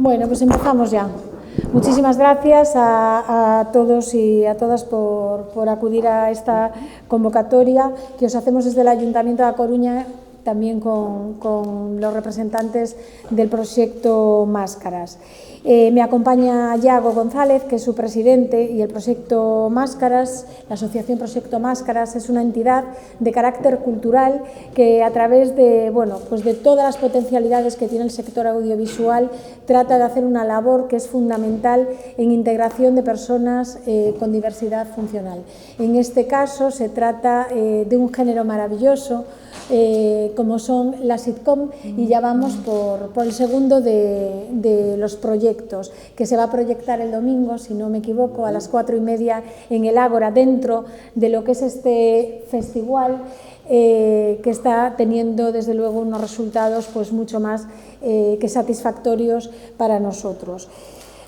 Bueno, pues empezamos ya. Muchísimas gracias a todos y a todas por acudir a esta convocatoria que os hacemos desde el Ayuntamiento de A Coruña, también con los representantes del proyecto Máscaras. Me acompaña Iago González, que es su presidente, y el proyecto Máscaras, la asociación Proyecto Máscaras, es una entidad de carácter cultural que a través de, pues de todas las potencialidades que tiene el sector audiovisual trata de hacer una labor que es fundamental en integración de personas con diversidad funcional. En este caso se trata de un género maravilloso como son las sitcom, y ya vamos por el segundo de los proyectos, que se va a proyectar el domingo, si no me equivoco, a las 4:30 en el Ágora, dentro de lo que es este festival que está teniendo desde luego unos resultados pues mucho más que satisfactorios para nosotros.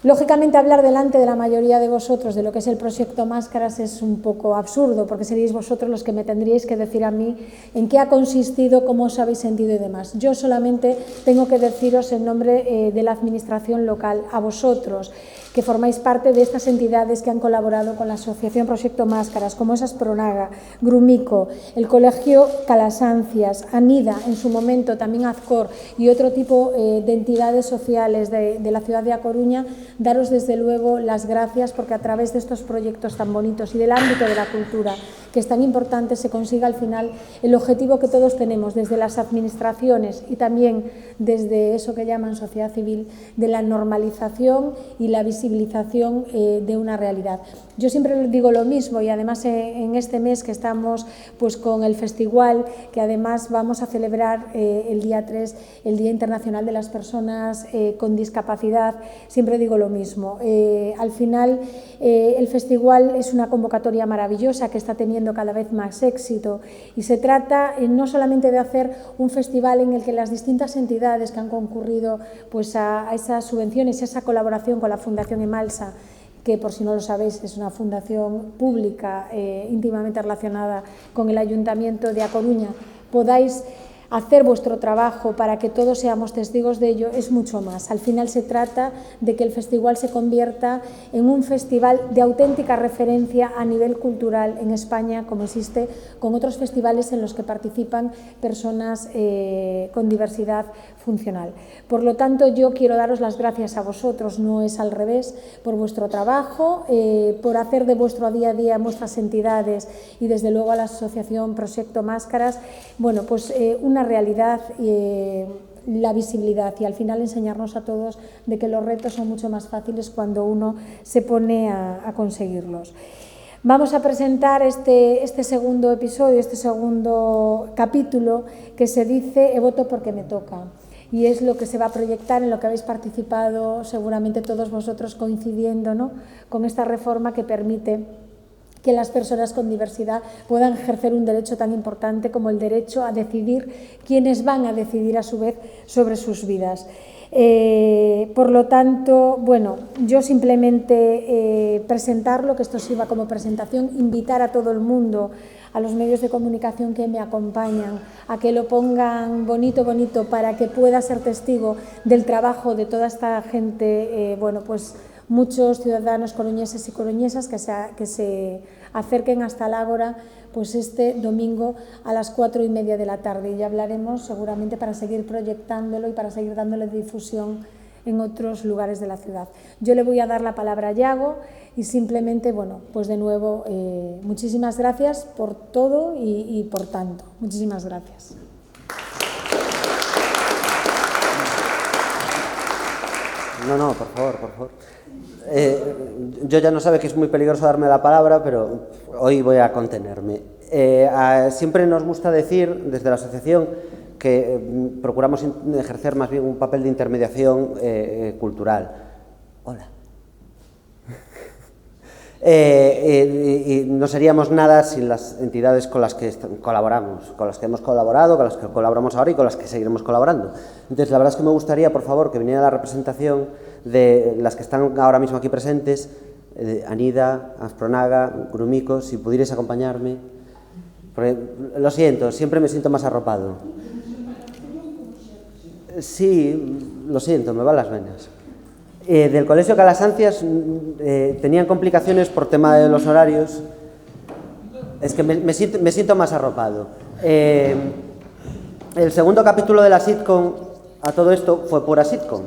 Lógicamente, hablar delante de la mayoría de vosotros de lo que es el proyecto Máscaras es un poco absurdo, porque seríais vosotros los que me tendríais que decir a mí en qué ha consistido, cómo os habéis sentido y demás. Yo solamente tengo que deciros en nombre de la Administración local, a vosotros, que formáis parte de estas entidades que han colaborado con la Asociación Proyecto Máscaras, como es Aspronaga, Grumico, el Colegio Calasancias, Anida, en su momento también Azcor y otro tipo de entidades sociales de la ciudad de A Coruña. Daros desde luego las gracias, porque a través de estos proyectos tan bonitos y del ámbito de la cultura, que es tan importante, se consiga al final el objetivo que todos tenemos desde las administraciones y también desde eso que llaman sociedad civil, de la normalización y la visibilización de una realidad. Yo siempre les digo lo mismo, y además en este mes que estamos pues con el festival, que además vamos a celebrar el día 3, el Día Internacional de las Personas con Discapacidad, siempre digo lo mismo. Al final el festival es una convocatoria maravillosa que está teniendo cada vez más éxito, y se trata no solamente de hacer un festival en el que las distintas entidades que han concurrido pues a esas subvenciones, a esa colaboración con la Fundación Emalsa, que por si no lo sabéis es una fundación pública íntimamente relacionada con el Ayuntamiento de A Coruña, podáis hacer vuestro trabajo para que todos seamos testigos de ello. Es mucho más. Al final se trata de que el festival se convierta en un festival de auténtica referencia a nivel cultural en España, como existe con otros festivales en los que participan personas con diversidad funcional. Por lo tanto, yo quiero daros las gracias a vosotros, no es al revés, por vuestro trabajo, por hacer de vuestro día a día vuestras entidades y desde luego a la Asociación Proyecto Máscaras, pues una realidad, la visibilidad, y al final enseñarnos a todos de que los retos son mucho más fáciles cuando uno se pone a conseguirlos. Vamos a presentar este segundo episodio, este segundo capítulo, que se dice "He voto porque me toca", y es lo que se va a proyectar, en lo que habéis participado seguramente todos vosotros, coincidiendo, ¿no?, con esta reforma que permite que las personas con diversidad puedan ejercer un derecho tan importante como el derecho a decidir quiénes van a decidir a su vez sobre sus vidas. Por lo tanto, yo simplemente presentarlo, que esto sirva como presentación, invitar a todo el mundo, a los medios de comunicación que me acompañan, a que lo pongan bonito, bonito, para que pueda ser testigo del trabajo de toda esta gente, muchos ciudadanos coruñeses y coruñesas que se acerquen hasta el Ágora pues este domingo a las 4:30 de la tarde, y ya hablaremos seguramente para seguir proyectándolo y para seguir dándole difusión en otros lugares de la ciudad. Yo le voy a dar la palabra a Iago y simplemente, pues de nuevo, muchísimas gracias por todo y por tanto. Muchísimas gracias. No, por favor. Yo ya no sabe que es muy peligroso darme la palabra, pero hoy voy a contenerme. Siempre nos gusta decir, desde la asociación, que procuramos ejercer más bien un papel de intermediación cultural. Hola. Y no seríamos nada sin las entidades con las que colaboramos, con las que hemos colaborado, con las que colaboramos ahora y con las que seguiremos colaborando. Entonces, la verdad es que me gustaría, por favor, que viniera la representación de las que están ahora mismo aquí presentes, Anida, Aspronaga, Grumico, si pudierais acompañarme. Porque, lo siento, siempre me siento más arropado. Sí, lo siento, me van las venas. Del Colegio Calasancias tenían complicaciones por tema de los horarios. Es que me siento más arropado. El segundo capítulo de la sitcom, a todo esto, fue pura sitcom.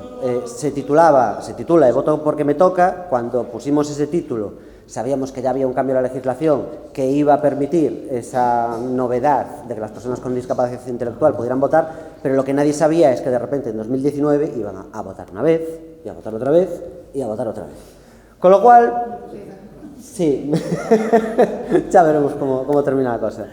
Se titula He votado porque me toca. Cuando pusimos ese título, sabíamos que ya había un cambio en la legislación que iba a permitir esa novedad de que las personas con discapacidad intelectual pudieran votar, pero lo que nadie sabía es que de repente en 2019 iban a votar una vez, y a votar otra vez, y a votar otra vez. Con lo cual, sí, ya veremos cómo termina la cosa.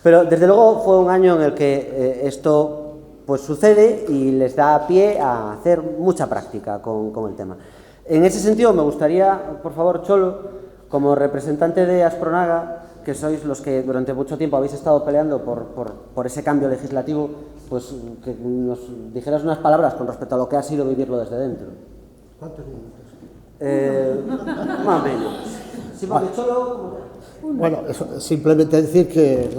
Pero desde luego fue un año en el que esto pues sucede y les da pie a hacer mucha práctica con el tema. En ese sentido me gustaría, por favor, Cholo, como representante de Aspronaga, que sois los que durante mucho tiempo habéis estado peleando por ese cambio legislativo, pues que nos dijeras unas palabras con respecto a lo que ha sido vivirlo desde dentro. ¿Cuántos minutos? Más o menos. Sí, porque Cholo... Bueno, simplemente decir que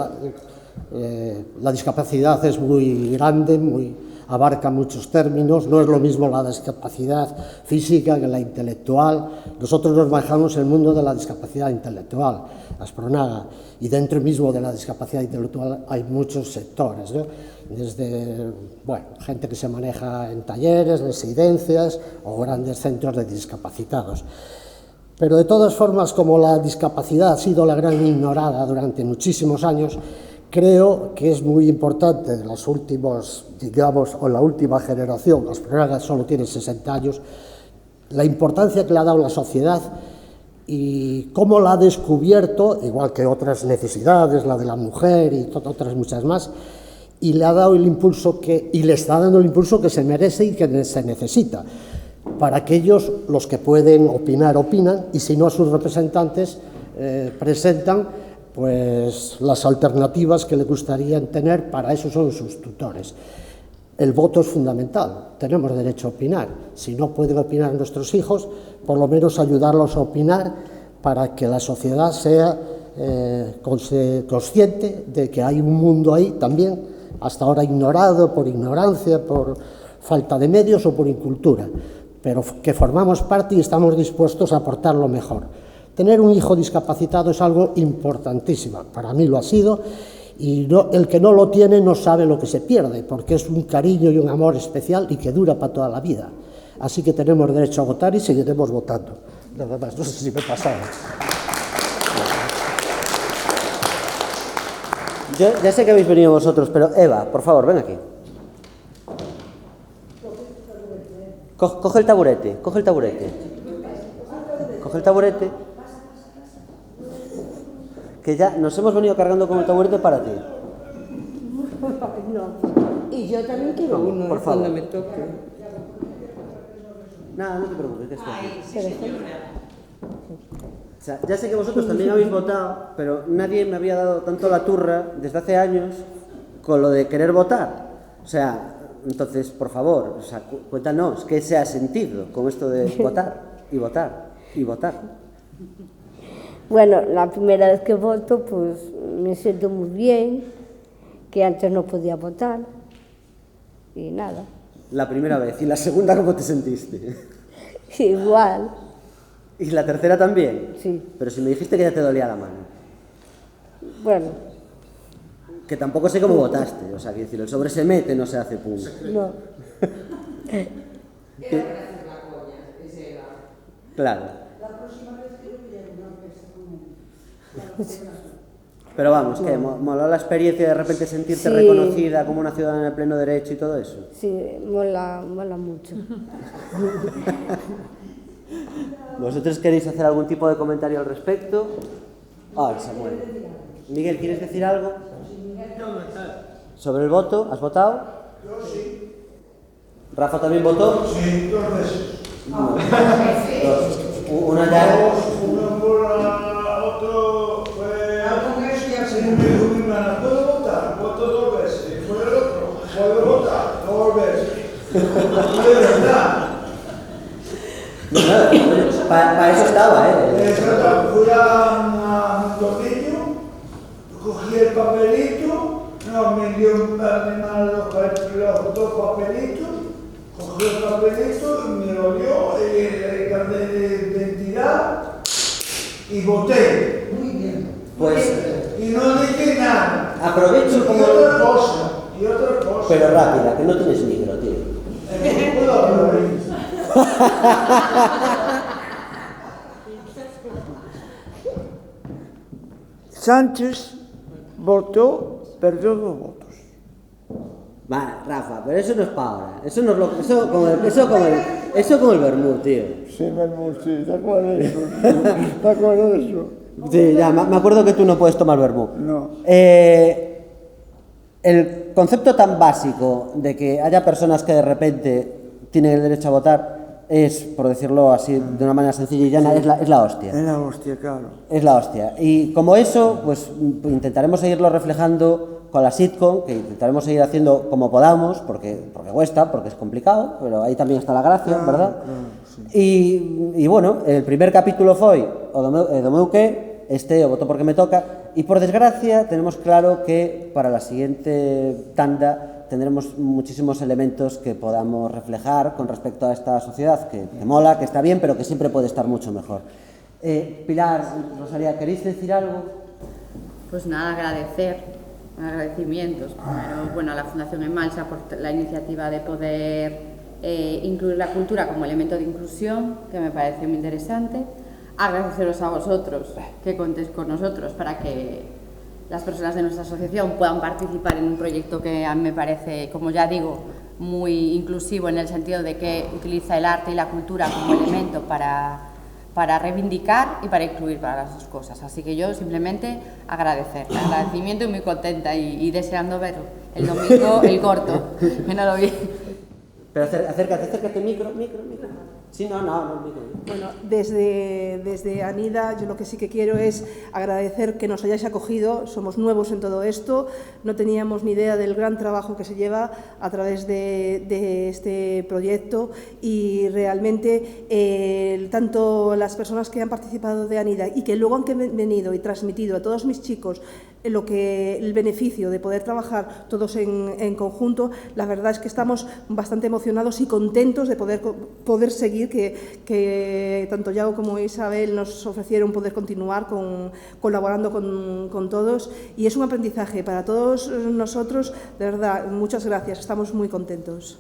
la discapacidad es muy grande, abarca muchos términos, no es lo mismo la discapacidad física que la intelectual. Nosotros nos manejamos el mundo de la discapacidad intelectual, Aspronaga, y dentro mismo de la discapacidad intelectual hay muchos sectores, ¿no? Desde, bueno, gente que se maneja en talleres, residencias o grandes centros de discapacitados. Pero de todas formas, como la discapacidad ha sido la gran ignorada durante muchísimos años, creo que es muy importante de los últimos, digamos, o la última generación, Aspronaga solo tiene 60 años, la importancia que le ha dado la sociedad y cómo la ha descubierto, igual que otras necesidades, la de la mujer y otras muchas más, y le ha dado el impulso y le está dando el impulso que se merece y que se necesita. Para aquellos, los que pueden opinar, opinan, y si no, sus representantes presentan pues las alternativas que le gustarían tener. Para eso son sus tutores. El voto es fundamental, tenemos derecho a opinar. Si no pueden opinar nuestros hijos, por lo menos ayudarlos a opinar para que la sociedad sea consciente de que hay un mundo ahí también, hasta ahora ignorado por ignorancia, por falta de medios o por incultura, pero que formamos parte y estamos dispuestos a aportar lo mejor. Tener un hijo discapacitado es algo importantísimo, para mí lo ha sido, y el que no lo tiene no sabe lo que se pierde, porque es un cariño y un amor especial y que dura para toda la vida. Así que tenemos derecho a votar y seguiremos votando. Nada más, no sé si me he pasado. Yo ya sé que habéis venido vosotros, pero Eva, por favor, ven aquí. Coge el taburete, coge el taburete. Coge el taburete. Que ya nos hemos venido cargando con el taburete para ti. No. Y yo también quiero uno, por favor. cuando me toque. Nada, no te preocupes, que está. O sea, ya sé que vosotros también habéis votado, pero nadie me había dado tanto la turra desde hace años con lo de querer votar. O sea, entonces, por favor, o sea, cuéntanos, ¿qué se ha sentido con esto de votar y votar y votar? Bueno, la primera vez que voto, pues me siento muy bien, que antes no podía votar, y nada. La primera vez. ¿Y la segunda cómo te sentiste? Igual. ¿Y la tercera también? Sí. Pero si me dijiste que ya te dolía la mano. Bueno. Que tampoco sé cómo votaste, o sea, quiero decir, el sobre se mete, no se hace pum. No. Claro. Pero vamos, que moló la experiencia de repente sentirte reconocida como una ciudadana de pleno derecho y todo eso. Sí, mola mucho. ¿Vosotros queréis hacer algún tipo de comentario al respecto? Ay, Samuel. Miguel, ¿quieres decir algo? ¿Sobre el voto? ¿Has votado? Yo sí. ¿Rafa también votó? Sí, 2 veces. Una ya. Uno por otro fue al Congreso y al Senado. Me dijo mi hermana, ¿puedo votar? Voto 2 veces. Y fue el otro, ¿puedo votar? 2 veces. De verdad. Para eso estaba, Exacto. Fui a un tornillo, cogí el papelito, no, me dio mi hermana los 2 papelitos cogió el papelito y me lo dio, el carnet de identidad, y voté. Muy bien. Pues Y no dije nada. aprovecho Y como... otra cosa, Pero rápida, que no tienes micro, tío. No puedo hablar ahí. Sánchez votó, perdió 2 votos. Va, Rafa, pero eso no es para ahora. Eso no es lo eso como el vermut, tío. Sí, ¿te acuerdas de eso? ¿Te acuerdas de eso? Sí, ya, me acuerdo que tú no puedes tomar vermut. No. El concepto tan básico de que haya personas que de repente tienen el derecho a votar es, por decirlo así de una manera sencilla y llana, es la hostia. Es la hostia, claro. Es la hostia. Y como eso, pues intentaremos seguirlo reflejando con la sitcom, que intentaremos seguir haciendo como podamos, porque cuesta, porque es complicado, pero ahí también está la gracia, ¿verdad? Sí. Y bueno, el primer capítulo fue o do meu que, o voto porque me toca, y por desgracia tenemos claro que para la siguiente tanda tendremos muchísimos elementos que podamos reflejar con respecto a esta sociedad, que mola, que está bien, pero que siempre puede estar mucho mejor. Pilar, Rosalía, ¿queréis decir algo? Pues nada, agradecimientos. Primero, bueno, a la Fundación En Marcha por la iniciativa de poder incluir la cultura como elemento de inclusión, que me parece muy interesante. Agradeceros a vosotros que contéis con nosotros para que las personas de nuestra asociación puedan participar en un proyecto que a mí me parece, como ya digo, muy inclusivo en el sentido de que utiliza el arte y la cultura como elemento para reivindicar y para incluir para las dos cosas. Así que yo simplemente agradecimiento y muy contenta y deseando ver el domingo el corto, que no lo vi. Pero acércate, micro. Sí, no, micro. Bueno, desde Anida yo lo que sí que quiero es agradecer que nos hayáis acogido, somos nuevos en todo esto, no teníamos ni idea del gran trabajo que se lleva a través de este proyecto y realmente tanto las personas que han participado de Anida y que luego han venido y transmitido a todos mis chicos el beneficio de poder trabajar todos en conjunto, la verdad es que estamos bastante emocionados y contentos de poder seguir, que tanto Yago como Isabel nos ofrecieron poder continuar colaborando con todos, y es un aprendizaje para todos nosotros, de verdad, muchas gracias, estamos muy contentos.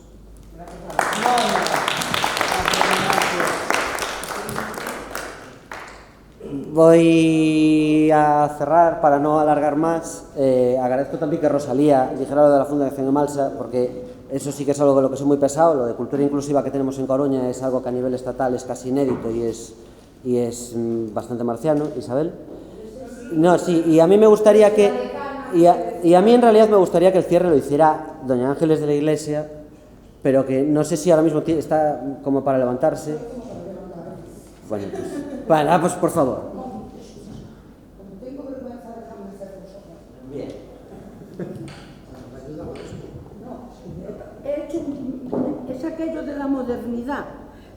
Voy a cerrar para no alargar más. Agradezco también que Rosalía dijera lo de la Fundación En Marcha, porque eso sí que es algo de lo que soy muy pesado. Lo de cultura inclusiva que tenemos en Coruña es algo que a nivel estatal es casi inédito y es bastante marciano. Isabel. No, sí, y a mí me gustaría que... Y a mí en realidad me gustaría que el cierre lo hiciera Doña Ángeles de la Iglesia, pero que no sé si ahora mismo está como para levantarse. Bueno, pues... Vale, pues por favor. Bien. Es aquello de la modernidad.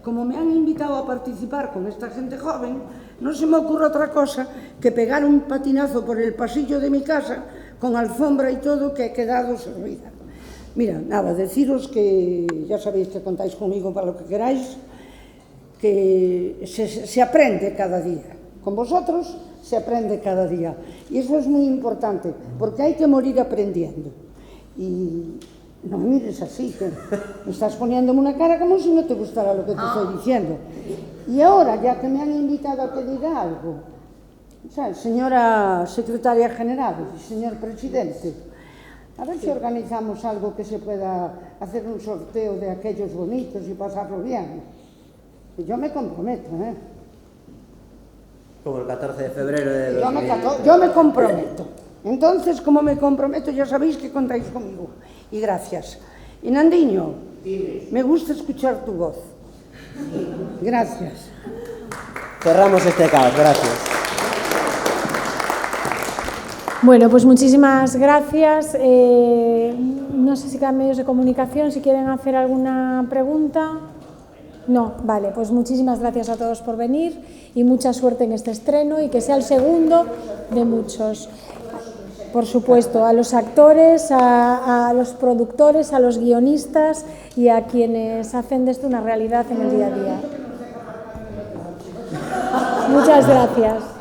Como me han invitado a participar con esta gente joven, no se me ocurre otra cosa que pegar un patinazo por el pasillo de mi casa con alfombra y todo, que he quedado servida. Mira, nada, deciros que ya sabéis que contáis conmigo para lo que queráis, que se aprende cada día. Con vosotros se aprende cada día. Y eso es muy importante, porque hay que morir aprendiendo. Y no me mires así, que me estás poniéndome una cara como si no te gustara lo que te estoy diciendo. Y ahora, ya que me han invitado a que diga algo, ¿sabes? Señora secretaria general y señor presidente, a ver si organizamos algo que se pueda hacer un sorteo de aquellos bonitos y pasarlo bien. Yo me comprometo, ¿eh? Como el 14 de febrero de... Yo me comprometo. Entonces, como me comprometo, ya sabéis que contáis conmigo. Y gracias. Y Nandiño, me gusta escuchar tu voz. Gracias. Cerramos este caos, gracias. Bueno, pues muchísimas gracias. No sé si quedan medios de comunicación, si quieren hacer alguna pregunta. No, vale, pues muchísimas gracias a todos por venir y mucha suerte en este estreno y que sea el segundo de muchos. por supuesto, a los actores, a los productores, a los guionistas y a quienes hacen de esto una realidad en el día a día. Muchas gracias.